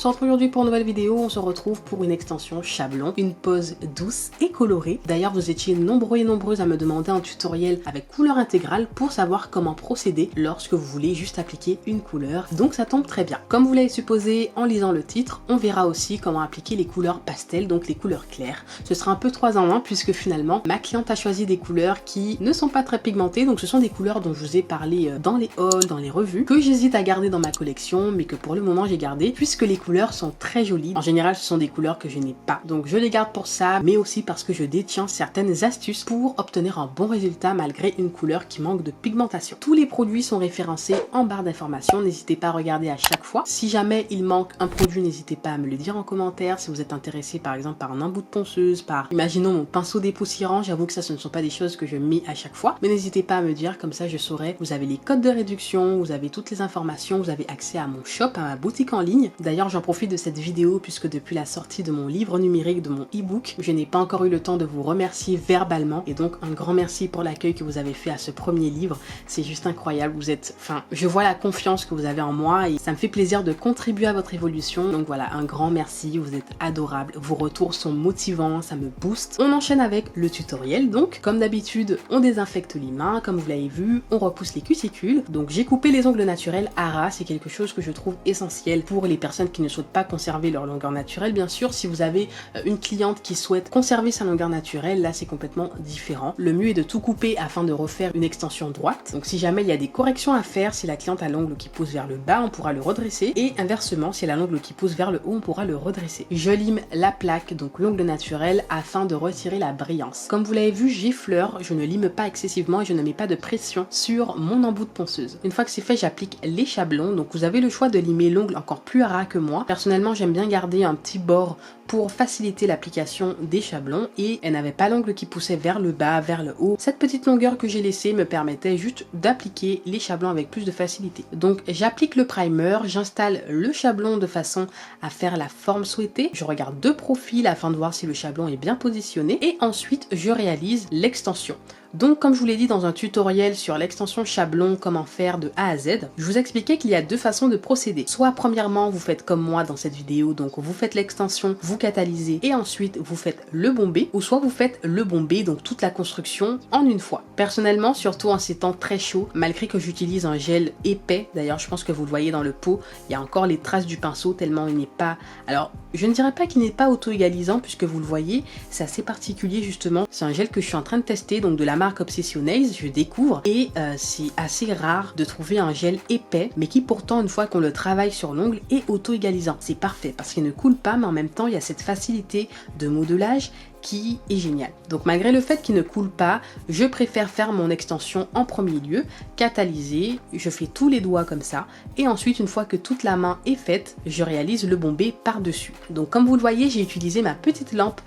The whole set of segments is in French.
se retrouve aujourd'hui pour une nouvelle vidéo. On se retrouve pour une extension Chablon, une pose douce et colorée. D'ailleurs, vous étiez nombreux et nombreuses à me demander un tutoriel avec couleur intégrale pour savoir comment procéder lorsque vous voulez juste appliquer une couleur. Donc ça tombe très bien. Comme vous l'avez supposé en lisant le titre, on verra aussi comment appliquer les couleurs pastel, donc les couleurs claires. Ce sera un peu 3 en 1 puisque finalement, ma cliente a choisi des couleurs qui ne sont pas très pigmentées. Donc ce sont des couleurs dont je vous ai parlé dans les hauls, dans les revues, que j'hésite à garder dans ma collection, mais que pour le moment j'ai gardé puisque les couleurs sont très jolies. En général, ce sont des couleurs que je n'ai pas. Donc je les garde pour ça, mais aussi parce que je détiens certaines astuces pour obtenir un bon résultat malgré une couleur qui manque de pigmentation. Tous les produits sont référencés en barre d'informations. N'hésitez pas à regarder à chaque fois. Si jamais il manque un produit, n'hésitez pas à me le dire en commentaire. Si vous êtes intéressé par exemple par un embout de ponceuse, par imaginons mon pinceau dépoussiérant, j'avoue que ça ce ne sont pas des choses que je mets à chaque fois. Mais n'hésitez pas à me dire, comme ça je saurai. Vous avez les codes de réduction, vous avez toutes les informations, vous avez accès à mon shop, à ma boutique en ligne. D'ailleurs, j'en profite de cette vidéo puisque depuis la sortie de mon livre numérique, de mon e-book, je n'ai pas encore eu le temps de vous remercier verbalement. Et donc, un grand merci pour l'accueil que vous avez fait à ce premier livre. C'est juste incroyable. Vous êtes, je vois la confiance que vous avez en moi et ça me fait plaisir de contribuer à votre évolution. Donc voilà, un grand merci. Vous êtes adorables. Vos retours sont motivants, ça me booste. On enchaîne avec le tutoriel. Donc, comme d'habitude, on désinfecte les mains. Comme vous l'avez vu, on repousse les cuticules. Donc, j'ai coupé les ongles naturels à ras. C'est quelque chose que je trouve essentiel pour les personnes qui ne souhaitent pas conserver leur longueur naturelle. Bien sûr, si vous avez une cliente qui souhaite conserver sa longueur naturelle, là c'est complètement différent. Le mieux est de tout couper afin de refaire une extension droite. Donc si jamais il y a des corrections à faire, si la cliente a l'ongle qui pousse vers le bas, on pourra le redresser, et inversement, si elle a l'ongle qui pousse vers le haut, on pourra le redresser. Je lime la plaque, donc l'ongle naturel, afin de retirer la brillance. Comme vous l'avez vu, j'effleure, je ne lime pas excessivement et je ne mets pas de pression sur mon embout de ponceuse. Une fois que c'est fait, j'applique les chablons. Donc vous avez le choix de limer l'ongle encore plus à ras que moi. Personnellement, j'aime bien garder un petit bord pour faciliter l'application des chablons, et elle n'avait pas l'ongle qui poussait vers le bas, vers le haut. Cette petite longueur que j'ai laissée me permettait juste d'appliquer les chablons avec plus de facilité. Donc j'applique le primer, j'installe le chablon de façon à faire la forme souhaitée. Je regarde de profil afin de voir si le chablon est bien positionné et ensuite je réalise l'extension. Donc comme je vous l'ai dit dans un tutoriel sur l'extension Chablon, comment faire de A à Z, je vous expliquais qu'il y a deux façons de procéder. Soit premièrement vous faites comme moi dans cette vidéo, donc vous faites l'extension, vous catalysez et ensuite vous faites le bombé, ou soit vous faites le bombé, donc toute la construction en une fois. Personnellement, surtout en ces temps très chauds, malgré que j'utilise un gel épais, d'ailleurs je pense que vous le voyez dans le pot, il y a encore les traces du pinceau tellement il n'est pas... Alors je ne dirais pas qu'il n'est pas auto-égalisant puisque vous le voyez, c'est assez particulier justement. C'est un gel que je suis en train de tester, donc de la marque Obsessionaise, je découvre, et c'est assez rare de trouver un gel épais mais qui pourtant une fois qu'on le travaille sur l'ongle est auto-égalisant. C'est parfait parce qu'il ne coule pas, mais en même temps il y a cette facilité de modelage qui est génial. Donc malgré le fait qu'il ne coule pas, je préfère faire mon extension en premier lieu, catalyser, je fais tous les doigts comme ça, et ensuite une fois que toute la main est faite, je réalise le bombé par-dessus. Donc comme vous le voyez, j'ai utilisé ma petite lampe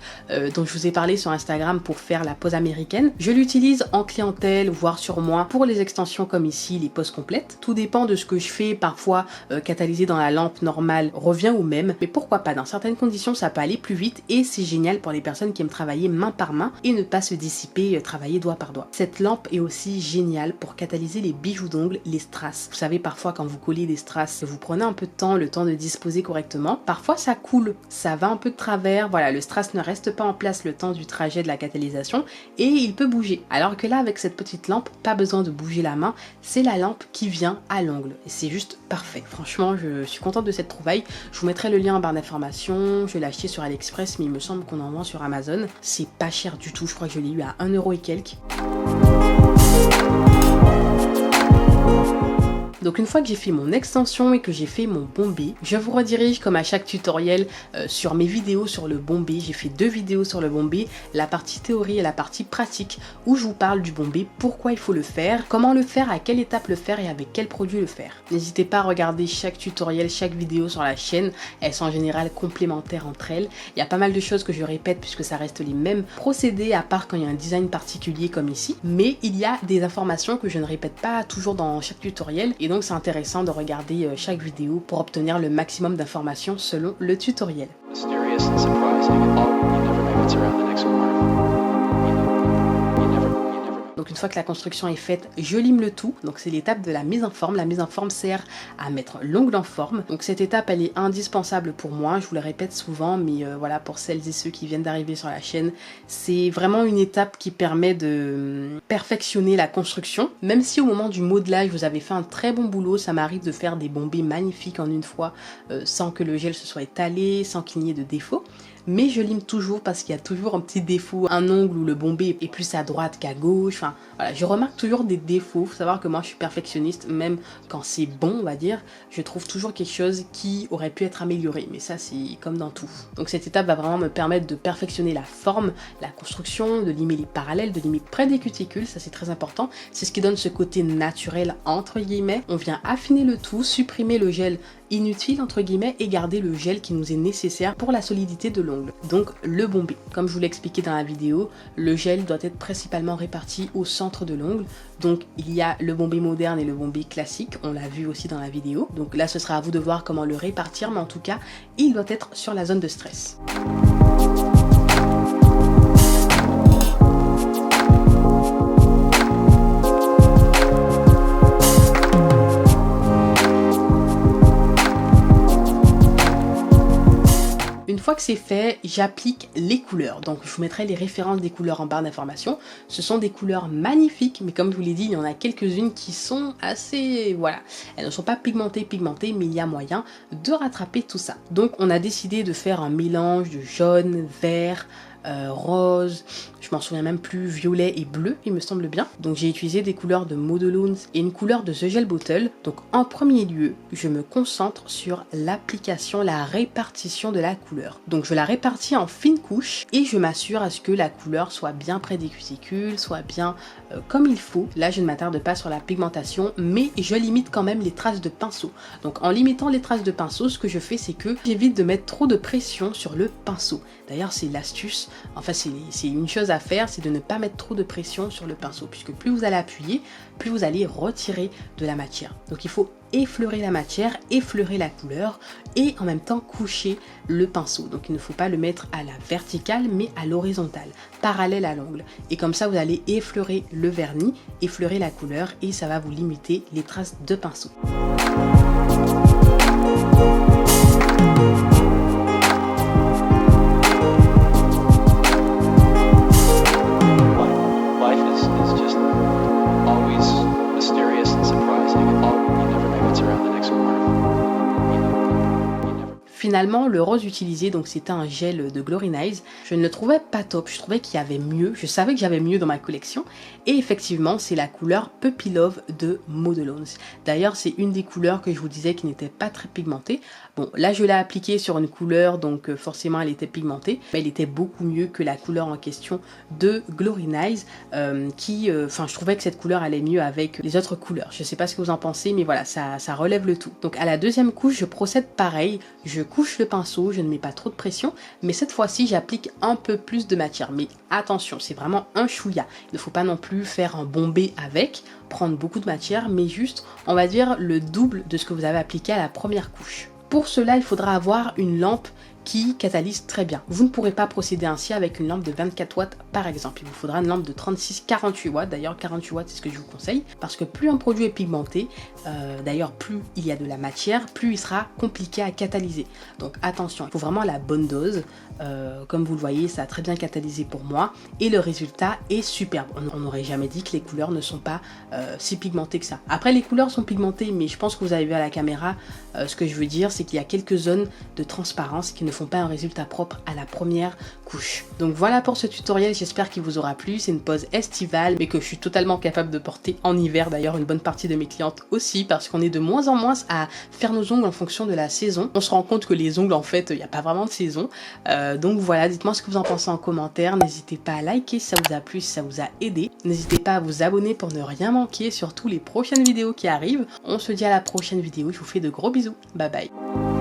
dont je vous ai parlé sur Instagram pour faire la pose américaine. Je l'utilise en clientèle, voire sur moi, pour les extensions comme ici, les poses complètes. Tout dépend de ce que je fais, parfois catalyser dans la lampe normale revient au même, mais pourquoi pas, dans certaines conditions ça peut aller plus vite et c'est génial pour les personnes qui travailler main par main et ne pas se dissiper, travailler doigt par doigt. Cette lampe est aussi géniale pour catalyser les bijoux d'ongles, les strass. Vous savez, parfois quand vous collez des strass, vous prenez un peu de temps, le temps de disposer correctement. Parfois ça coule, ça va un peu de travers, voilà, le strass ne reste pas en place le temps du trajet de la catalysation et il peut bouger. Alors que là, avec cette petite lampe, pas besoin de bouger la main, c'est la lampe qui vient à l'ongle et c'est juste parfait. Franchement, je suis contente de cette trouvaille. Je vous mettrai le lien en barre d'informations. Je l'ai acheté sur AliExpress, mais il me semble qu'on en vend sur Amazon. C'est pas cher du tout, je crois que je l'ai eu à 1 € et quelques. Donc une fois que j'ai fait mon extension et que j'ai fait mon bombé, je vous redirige comme à chaque tutoriel sur mes vidéos sur le bombé. J'ai fait 2 vidéos sur le bombé, la partie théorie et la partie pratique où je vous parle du bombé, pourquoi il faut le faire, comment le faire, à quelle étape le faire et avec quel produit le faire. N'hésitez pas à regarder chaque tutoriel, chaque vidéo sur la chaîne, elles sont en général complémentaires entre elles. Il y a pas mal de choses que je répète puisque ça reste les mêmes procédés à part quand il y a un design particulier comme ici, mais il y a des informations que je ne répète pas toujours dans chaque tutoriel et donc c'est intéressant de regarder chaque vidéo pour obtenir le maximum d'informations selon le tutoriel. Donc une une fois que la construction est faite, je lime le tout. Donc c'est l'étape de la mise en forme. La mise en forme sert à mettre l'ongle en forme. Donc cette étape, elle est indispensable pour moi. Je vous le répète souvent, mais voilà, pour celles et ceux qui viennent d'arriver sur la chaîne, c'est vraiment une étape qui permet de perfectionner la construction. Même si au moment du modelage, vous avez fait un très bon boulot, ça m'arrive de faire des bombées magnifiques en une fois, sans que le gel se soit étalé, sans qu'il n'y ait de défauts. Mais je lime toujours parce qu'il y a toujours un petit défaut, un ongle où le bombé est plus à droite qu'à gauche. Enfin, voilà, je remarque toujours des défauts. Faut savoir que moi, je suis perfectionniste, même quand c'est bon, on va dire, je trouve toujours quelque chose qui aurait pu être amélioré. Mais ça, c'est comme dans tout. Donc cette étape va vraiment me permettre de perfectionner la forme, la construction, de limer les parallèles, de limer près des cuticules. Ça, c'est très important. C'est ce qui donne ce côté naturel, entre guillemets. On vient affiner le tout, supprimer le gel inutile entre guillemets et garder le gel qui nous est nécessaire pour la solidité de l'ongle. Donc le bombé. Comme je vous l'ai expliqué dans la vidéo, le gel doit être principalement réparti au centre de l'ongle. Donc il y a le bombé moderne et le bombé classique, on l'a vu aussi dans la vidéo. Donc là ce sera à vous de voir comment le répartir, mais en tout cas il doit être sur la zone de stress. Une fois que c'est fait, j'applique les couleurs. Donc je vous mettrai les références des couleurs en barre d'informations. Ce sont des couleurs magnifiques, mais comme je vous l'ai dit, il y en a quelques-unes qui sont assez... voilà. Elles ne sont pas pigmentées, mais il y a moyen de rattraper tout ça. Donc on a décidé de faire un mélange de jaune, vert, rose, je m'en souviens même plus, violet et bleu, il me semble bien. Donc j'ai utilisé des couleurs de Modeloons et une couleur de The Gel Bottle. Donc en premier lieu, je me concentre sur l'application, la répartition de la couleur. Donc je la répartis en fines couches et je m'assure à ce que la couleur soit bien près des cuticules, soit bien comme il faut. Là je ne m'attarde pas sur la pigmentation, mais je limite quand même les traces de pinceau. Donc en limitant les traces de pinceau, ce que je fais, c'est que j'évite de mettre trop de pression sur le pinceau. D'ailleurs c'est l'astuce, enfin c'est une chose à faire, c'est de ne pas mettre trop de pression sur le pinceau, puisque plus vous allez appuyer, plus vous allez retirer de la matière. Donc il faut effleurer la matière, effleurer la couleur et en même temps coucher le pinceau. Donc il ne faut pas le mettre à la verticale mais à l'horizontale, parallèle à l'ongle. Et comme ça vous allez effleurer le vernis, effleurer la couleur et ça va vous limiter les traces de pinceau. Finalement, le rose utilisé, donc c'était un gel de Glory Nice, je ne le trouvais pas top, je trouvais qu'il y avait mieux, je savais que j'avais mieux dans ma collection, et effectivement c'est la couleur Puppy Love de Modeloons. D'ailleurs c'est une des couleurs que je vous disais qui n'était pas très pigmentée. Bon là je l'ai appliquée sur une couleur donc forcément elle était pigmentée, mais elle était beaucoup mieux que la couleur en question de Glory Nice, je trouvais que cette couleur allait mieux avec les autres couleurs. Je sais pas ce que vous en pensez, mais voilà, ça relève le tout. Donc à la deuxième couche je procède pareil, je couche le pinceau, je ne mets pas trop de pression, mais cette fois-ci j'applique un peu plus de matière. Mais attention, c'est vraiment un chouïa. Il ne faut pas non plus faire un bombé avec, prendre beaucoup de matière, mais juste, on va dire, le double de ce que vous avez appliqué à la première couche. Pour cela, il faudra avoir une lampe qui catalyse très bien. Vous ne pourrez pas procéder ainsi avec une lampe de 24 watts par exemple. Il vous faudra une lampe de 36-48 watts. D'ailleurs 48 watts c'est ce que je vous conseille parce que plus un produit est pigmenté, d'ailleurs plus il y a de la matière, plus il sera compliqué à catalyser. Donc attention, il faut vraiment la bonne dose. Comme vous le voyez, ça a très bien catalysé pour moi et le résultat est superbe. On n'aurait jamais dit que les couleurs ne sont pas si pigmentées que ça. Après les couleurs sont pigmentées, mais je pense que vous avez vu à la caméra, ce que je veux dire c'est qu'il y a quelques zones de transparence qui ne font pas un résultat propre à la première couche. Donc voilà pour ce tutoriel, j'espère qu'il vous aura plu. C'est une pose estivale mais que je suis totalement capable de porter en hiver. D'ailleurs une bonne partie de mes clientes aussi, parce qu'on est de moins en moins à faire nos ongles en fonction de la saison. On se rend compte que les ongles en fait il n'y a pas vraiment de saison. Donc voilà, dites-moi ce que vous en pensez en commentaire. N'hésitez pas à liker si ça vous a plu, si ça vous a aidé. N'hésitez pas à vous abonner pour ne rien manquer, surtout les prochaines vidéos qui arrivent. On se dit à la prochaine vidéo, je vous fais de gros bisous. Bye bye.